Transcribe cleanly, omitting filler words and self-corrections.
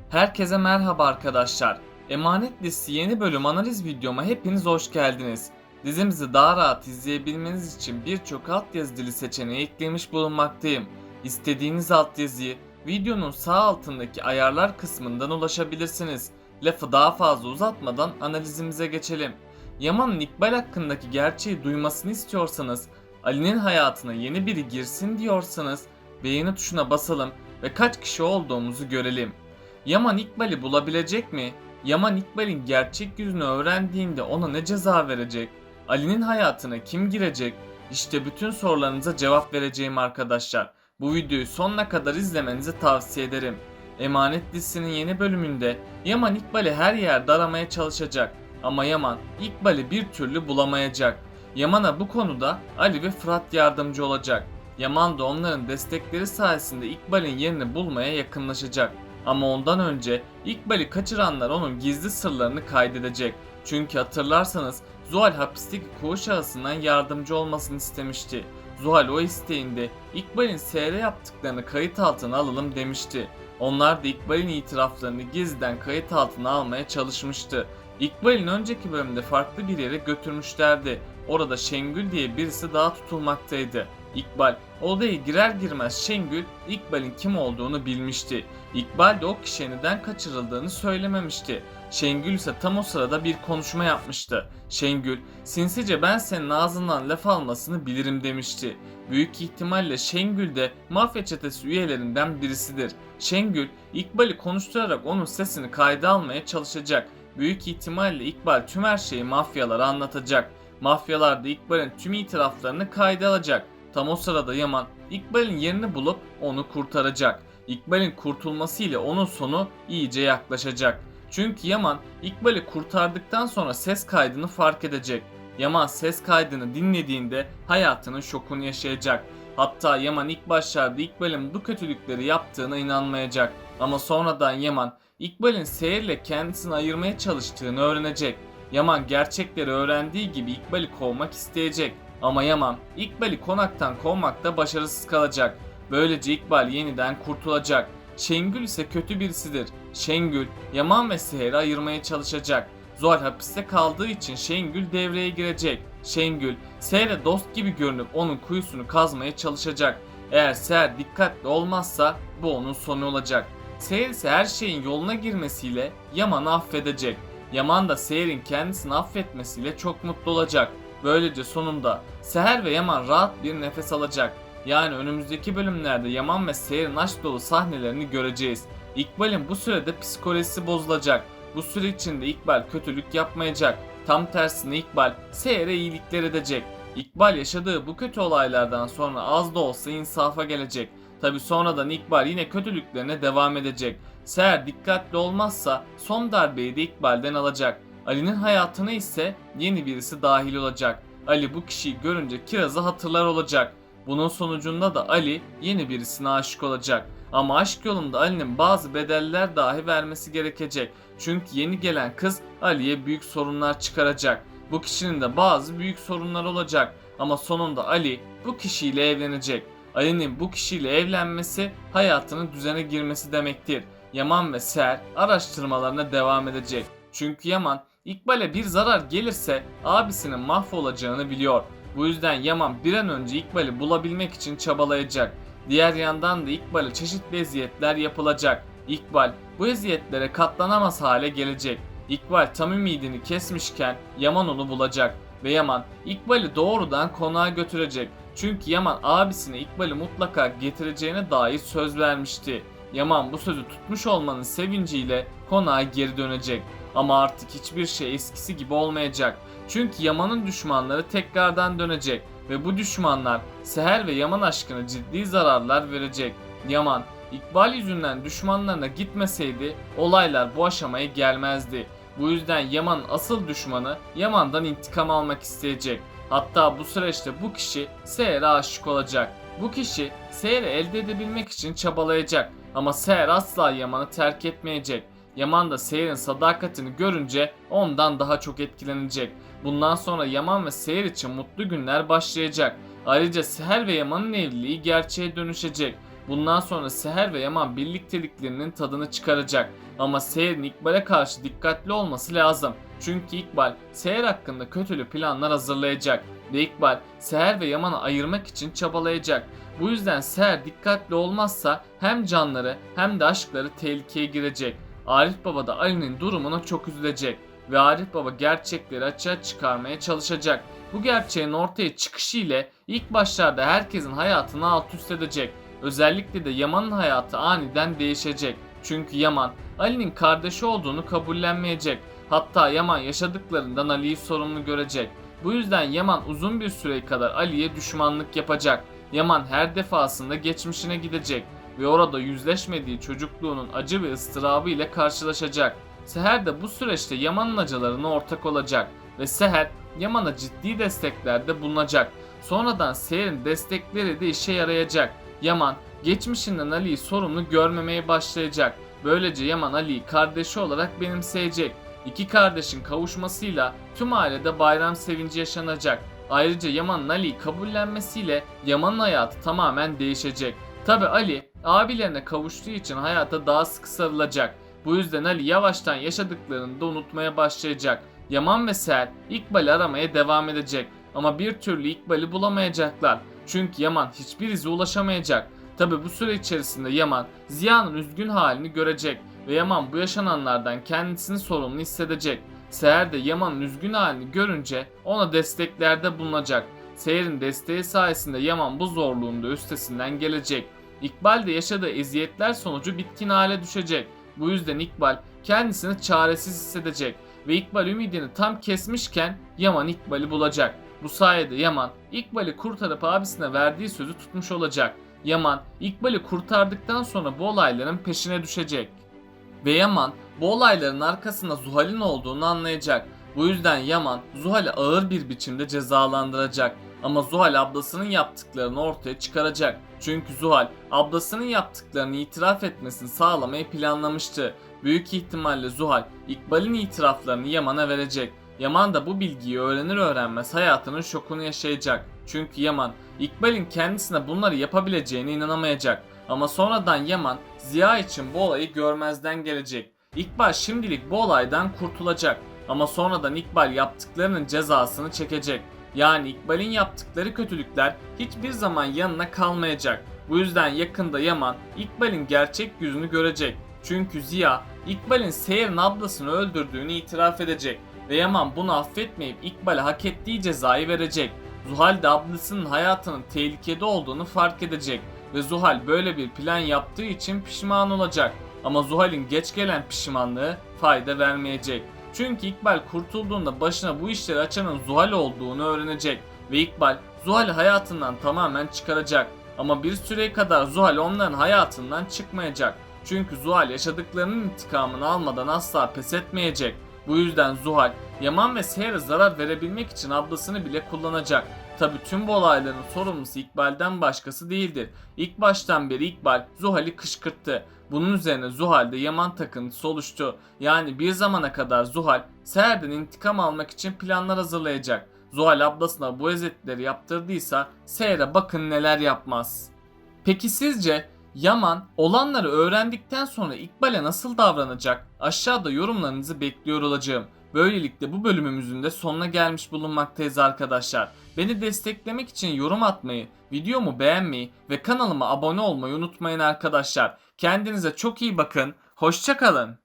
Herkese merhaba arkadaşlar. Emanet Listesi yeni bölüm analiz videoma hepiniz hoş geldiniz. Dizimizi daha rahat izleyebilmeniz için birçok altyazı dili seçeneği eklemiş bulunmaktayım. İstediğiniz altyazıyı videonun sağ altındaki ayarlar kısmından ulaşabilirsiniz. Lafı daha fazla uzatmadan analizimize geçelim. Yaman'ın İkbal hakkındaki gerçeği duymasını istiyorsanız, Ali'nin hayatına yeni biri girsin diyorsanız beğeni tuşuna basalım ve kaç kişi olduğumuzu görelim. Yaman İkbal'i bulabilecek mi? Yaman İkbal'in gerçek yüzünü öğrendiğinde ona ne ceza verecek? Ali'nin hayatına kim girecek? İşte bütün sorularınıza cevap vereceğim arkadaşlar. Bu videoyu sonuna kadar izlemenizi tavsiye ederim. Emanet dizisinin yeni bölümünde Yaman İkbal'i her yerde aramaya çalışacak. Ama Yaman İkbal'i bir türlü bulamayacak. Yaman'a bu konuda Ali ve Fırat yardımcı olacak. Yaman da onların destekleri sayesinde İkbal'in yerini bulmaya yakınlaşacak. Ama ondan önce İkbal'i kaçıranlar onun gizli sırlarını kaydedecek. Çünkü hatırlarsanız Zuhal hapisteki koğuş ağasından yardımcı olmasını istemişti. Zuhal o isteğinde İkbal'in Seher'e yaptıklarını kayıt altına alalım demişti. Onlar da İkbal'in itiraflarını gizliden kayıt altına almaya çalışmıştı. İkbal'in önceki bölümde farklı bir yere götürmüşlerdi. Orada Şengül diye birisi daha tutulmaktaydı. İkbal odaya girer girmez Şengül İkbal'in kim olduğunu bilmişti. İkbal de o kişiye neden kaçırıldığını söylememişti. Şengül ise tam o sırada bir konuşma yapmıştı. Şengül, sinsice ben senin ağzından laf almasını bilirim demişti. Büyük ihtimalle Şengül de mafya çetesi üyelerinden birisidir. Şengül, İkbal'i konuşturarak onun sesini kayda almaya çalışacak. Büyük ihtimalle İkbal tüm her şeyi mafyalara anlatacak. Mafyalar da İkbal'in tüm itiraflarını kayda alacak. Tam o sırada Yaman, İkbal'in yerini bulup onu kurtaracak. İkbal'in kurtulması ile onun sonu iyice yaklaşacak. Çünkü Yaman İkbal'i kurtardıktan sonra ses kaydını fark edecek. Yaman ses kaydını dinlediğinde hayatının şokunu yaşayacak. Hatta Yaman ilk başlarda İkbal'in bu kötülükleri yaptığına inanmayacak. Ama sonradan Yaman İkbal'in Seher'le kendisini ayırmaya çalıştığını öğrenecek. Yaman gerçekleri öğrendiği gibi İkbal'i kovmak isteyecek. Ama Yaman İkbal'i konaktan kovmakta başarısız kalacak. Böylece İkbal yeniden kurtulacak. Şengül ise kötü birisidir. Şengül, Yaman ve Seher'i ayırmaya çalışacak. Zuhal hapiste kaldığı için Şengül devreye girecek. Şengül, Seher'e dost gibi görünüp onun kuyusunu kazmaya çalışacak. Eğer Seher dikkatli olmazsa bu onun sonu olacak. Seher ise her şeyin yoluna girmesiyle Yaman'ı affedecek. Yaman da Seher'in kendisini affetmesiyle çok mutlu olacak. Böylece sonunda Seher ve Yaman rahat bir nefes alacak. Yani önümüzdeki bölümlerde Yaman ve Seher'in aşk dolu sahnelerini göreceğiz. İkbal'in bu sürede psikolojisi bozulacak. Bu süre içinde İkbal kötülük yapmayacak. Tam tersine İkbal Seher'e iyilikler edecek. İkbal yaşadığı bu kötü olaylardan sonra az da olsa insafa gelecek. Tabi sonradan İkbal yine kötülüklerine devam edecek. Seher dikkatli olmazsa son darbeyi de İkbal'den alacak. Ali'nin hayatına ise yeni birisi dahil olacak. Ali bu kişiyi görünce Kiraz'ı hatırlar olacak. Bunun sonucunda da Ali yeni birisine aşık olacak. Ama aşk yolunda Ali'nin bazı bedeller dahi vermesi gerekecek. Çünkü yeni gelen kız Ali'ye büyük sorunlar çıkaracak. Bu kişinin de bazı büyük sorunlar olacak. Ama sonunda Ali bu kişiyle evlenecek. Ali'nin bu kişiyle evlenmesi hayatının düzene girmesi demektir. Yaman ve Seher araştırmalarına devam edecek. Çünkü Yaman İkbal'e bir zarar gelirse abisinin mahvolacağını biliyor. Bu yüzden Yaman bir an önce İkbal'i bulabilmek için çabalayacak. Diğer yandan da İkbal'e çeşitli eziyetler yapılacak. İkbal bu eziyetlere katlanamaz hale gelecek. İkbal tam ümidini kesmişken Yaman onu bulacak ve Yaman İkbal'i doğrudan konağa götürecek. Çünkü Yaman abisine İkbal'i mutlaka getireceğine dair söz vermişti. Yaman bu sözü tutmuş olmanın sevinciyle konağa geri dönecek. Ama artık hiçbir şey eskisi gibi olmayacak. Çünkü Yaman'ın düşmanları tekrardan dönecek ve bu düşmanlar Seher ve Yaman aşkına ciddi zararlar verecek. Yaman, İkbal yüzünden düşmanlarına gitmeseydi olaylar bu aşamaya gelmezdi. Bu yüzden Yaman'ın asıl düşmanı Yaman'dan intikam almak isteyecek. Hatta bu süreçte bu kişi Seher'e aşık olacak. Bu kişi Seher'i elde edebilmek için çabalayacak ama Seher asla Yaman'ı terk etmeyecek. Yaman da Seher'in sadakatini görünce ondan daha çok etkilenecek. Bundan sonra Yaman ve Seher için mutlu günler başlayacak. Ayrıca Seher ve Yaman'ın evliliği gerçeğe dönüşecek. Bundan sonra Seher ve Yaman birlikteliklerinin tadını çıkaracak. Ama Seher'in İkbal'e karşı dikkatli olması lazım. Çünkü İkbal Seher hakkında kötülü planlar hazırlayacak ve İkbal Seher ve Yaman'ı ayırmak için çabalayacak. Bu yüzden Seher dikkatli olmazsa hem canları hem de aşkları tehlikeye girecek. Arif Baba da Ali'nin durumuna çok üzülecek ve Arif Baba gerçekleri açığa çıkarmaya çalışacak. Bu gerçeğin ortaya çıkışı ile ilk başlarda herkesin hayatını alt üst edecek. Özellikle de Yaman'ın hayatı aniden değişecek. Çünkü Yaman Ali'nin kardeşi olduğunu kabullenmeyecek. Hatta Yaman yaşadıklarından Ali'yi sorumlu görecek. Bu yüzden Yaman uzun bir süre kadar Ali'ye düşmanlık yapacak. Yaman her defasında geçmişine gidecek ve orada yüzleşmediği çocukluğunun acı ve ıstırabı ile karşılaşacak. Seher de bu süreçte Yaman'ın acılarına ortak olacak ve Seher Yaman'a ciddi desteklerde bulunacak. Sonradan Seher'in destekleri de işe yarayacak. Yaman geçmişinden Ali'yi sorumlu görmemeye başlayacak. Böylece Yaman Ali'yi kardeşi olarak benimseyecek. İki kardeşin kavuşmasıyla tüm ailede bayram sevinci yaşanacak. Ayrıca Yaman'ın Ali'yi kabullenmesiyle Yaman'ın hayatı tamamen değişecek. Tabi Ali abilerine kavuştuğu için hayata daha sıkı sarılacak. Bu yüzden Ali yavaştan yaşadıklarını da unutmaya başlayacak. Yaman ve Seher İkbal'i aramaya devam edecek ama bir türlü İkbal'i bulamayacaklar. Çünkü Yaman hiçbir ize ulaşamayacak. Tabi bu süre içerisinde Yaman Ziya'nın üzgün halini görecek ve Yaman bu yaşananlardan kendisini sorumlu hissedecek. Seher de Yaman'ın üzgün halini görünce ona desteklerde bulunacak. Seher'in desteği sayesinde Yaman bu zorluğun da üstesinden gelecek. İkbal de yaşadığı eziyetler sonucu bitkin hale düşecek. Bu yüzden İkbal kendisini çaresiz hissedecek ve İkbal ümidini tam kesmişken Yaman İkbal'i bulacak. Bu sayede Yaman İkbal'i kurtarıp abisine verdiği sözü tutmuş olacak. Yaman İkbal'i kurtardıktan sonra bu olayların peşine düşecek. Ve Yaman bu olayların arkasında Zuhal'in olduğunu anlayacak. Bu yüzden Yaman Zuhal'i ağır bir biçimde cezalandıracak. Ama Zuhal ablasının yaptıklarını ortaya çıkaracak. Çünkü Zuhal ablasının yaptıklarını itiraf etmesini sağlamayı planlamıştı. Büyük ihtimalle Zuhal İkbal'in itiraflarını Yaman'a verecek. Yaman da bu bilgiyi öğrenir öğrenmez hayatının şokunu yaşayacak. Çünkü Yaman İkbal'in kendisine bunları yapabileceğine inanamayacak. Ama sonradan Yaman Ziya için bu olayı görmezden gelecek. İkbal şimdilik bu olaydan kurtulacak. Ama sonradan İkbal yaptıklarının cezasını çekecek. Yani İkbal'in yaptıkları kötülükler hiçbir zaman yanına kalmayacak. Bu yüzden yakında Yaman İkbal'in gerçek yüzünü görecek. Çünkü Ziya İkbal'in Seher'in ablasını öldürdüğünü itiraf edecek. Ve Yaman bunu affetmeyip İkbal'e hak ettiği cezayı verecek. Zuhal de ablasının hayatının tehlikede olduğunu fark edecek. Ve Zuhal böyle bir plan yaptığı için pişman olacak. Ama Zuhal'in geç gelen pişmanlığı fayda vermeyecek. Çünkü İkbal kurtulduğunda başına bu işleri açanın Zuhal olduğunu öğrenecek ve İkbal Zuhal'i hayatından tamamen çıkaracak. Ama bir süreye kadar Zuhal onların hayatından çıkmayacak. Çünkü Zuhal yaşadıklarının intikamını almadan asla pes etmeyecek. Bu yüzden Zuhal Yaman ve Seher'e zarar verebilmek için ablasını bile kullanacak. Tabi tüm bu olayların sorumlusu İkbal'den başkası değildir. İlk baştan beri İkbal Zuhal'i kışkırttı. Bunun üzerine Zuhal'de Yaman takıntısı oluştu. Yani bir zamana kadar Zuhal Seher'den intikam almak için planlar hazırlayacak. Zuhal ablasına bu eziyetleri yaptırdıysa Seher'e bakın neler yapmaz. Peki sizce Yaman olanları öğrendikten sonra İkbal'e nasıl davranacak? Aşağıda yorumlarınızı bekliyor olacağım. Böylelikle bu bölümümüzün de sonuna gelmiş bulunmaktayız arkadaşlar. Beni desteklemek için yorum atmayı, videomu beğenmeyi ve kanalıma abone olmayı unutmayın arkadaşlar. Kendinize çok iyi bakın. Hoşça kalın.